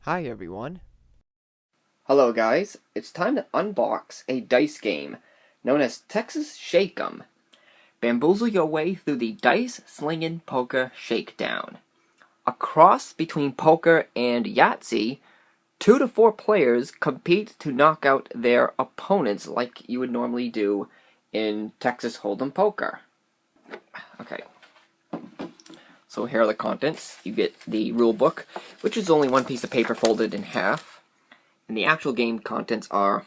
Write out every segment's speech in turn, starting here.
Hi everyone. Hello guys, it's time to unbox a dice game known as Texas Shake 'em. Bamboozle your way through the dice slinging poker shakedown. A cross between poker and Yahtzee, 2 to 4 players compete to knock out their opponents like you would normally do in Texas Hold'em poker. Okay. So here are the contents. You get the rule book, which is only one piece of paper folded in half. And the actual game contents are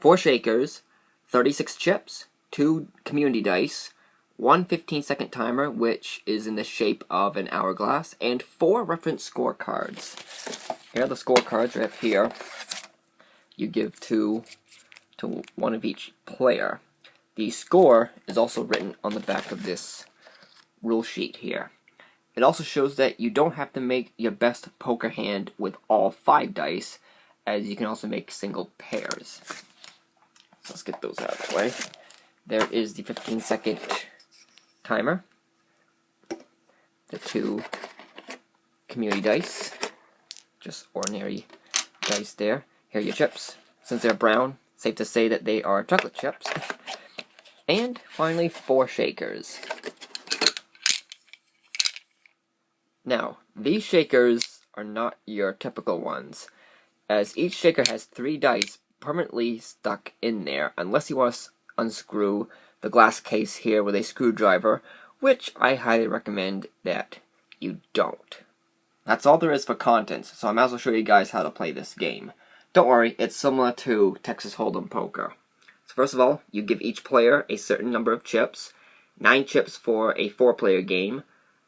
4 shakers, 36 chips, 2 community dice, one 15-second timer, which is in the shape of an hourglass, and 4 reference scorecards. Here are the scorecards right here. You give two to one of each player. The score is also written on the back of this rule sheet here. It also shows that you don't have to make your best poker hand with all 5 dice, as you can also make single pairs. So let's get those out of the way. There is the 15-second timer, the 2 community dice, just ordinary dice there. Here are your chips. Since they're brown, safe to say that they are chocolate chips. And finally, 4 shakers. Now, these shakers are not your typical ones, as each shaker has 3 dice permanently stuck in there, unless you want to unscrew the glass case here with a screwdriver, which I highly recommend that you don't. That's all there is for contents, so I might as well show you guys how to play this game. Don't worry, it's similar to Texas Hold'em poker. So first of all, you give each player a certain number of chips, 9 chips for a 4-player game,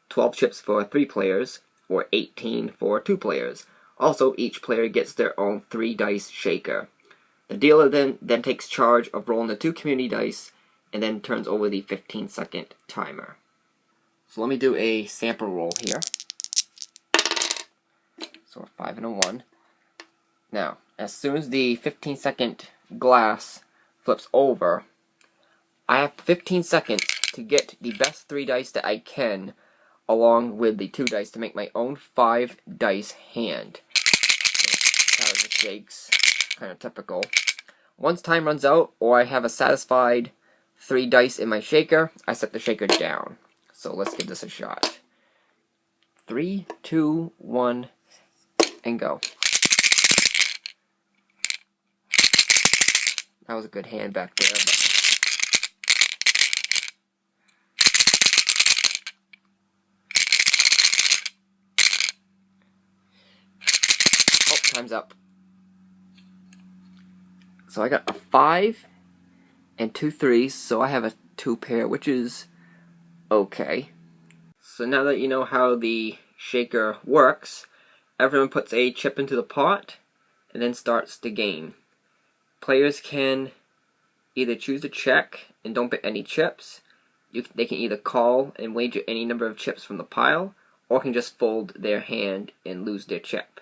12 chips for 3 players, or 18 for 2 players. Also, each player gets their own 3-dice shaker. The dealer then takes charge of rolling the 2 community dice, and then turns over the 15-second timer. So let me do a sample roll here. So a 5 and a 1. Now, as soon as the 15-second glass flips over, I have 15 seconds to get the best 3 dice that I can, along with the 2 dice, to make my own 5-dice hand. So, how it shakes, kind of typical. Once time runs out, or I have a satisfied 3 dice in my shaker, I set the shaker down. So let's give this a shot. 3, 2, 1, and go. That was a good hand back there. Oh, time's up. So I got a 5 and 2 3s, so I have a 2 pair, which is okay. So now that you know how the shaker works, everyone puts a chip into the pot and then starts the game. Players can either choose to check and don't bet any chips. They can either call and wager any number of chips from the pile, or can just fold their hand and lose their chip.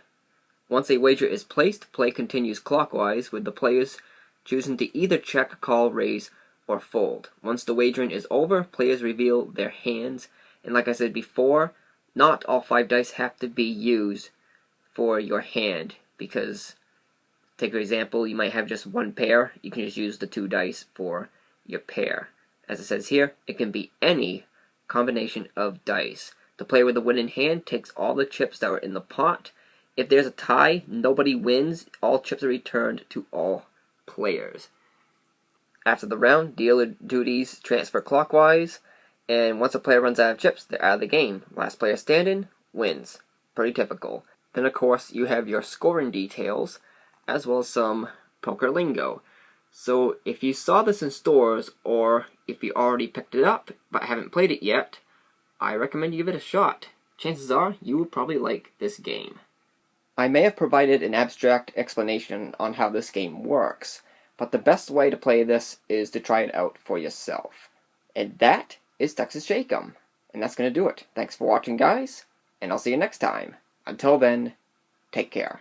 Once a wager is placed, play continues clockwise, with the players choosing to either check, call, raise, or fold. Once the wagering is over, players reveal their hands, and like I said before, not all 5 dice have to be used for your hand, because, take for example, you might have just 1 pair, you can just use the 2 dice for your pair. As it says here, it can be any combination of dice. The player with the winning hand takes all the chips that were in the pot. If there's a tie, nobody wins. All chips are returned to all players. After the round, dealer duties transfer clockwise, and once a player runs out of chips, they're out of the game. Last player standing wins. Pretty typical. Then, of course, you have your scoring details, as well as some poker lingo. So if you saw this in stores, or if you already picked it up but haven't played it yet, I recommend you give it a shot. Chances are you would probably like this game. I may have provided an abstract explanation on how this game works, but the best way to play this is to try it out for yourself. And that is Texas Shake 'em. And that's going to do it. Thanks for watching, guys, and I'll see you next time. Until then, take care.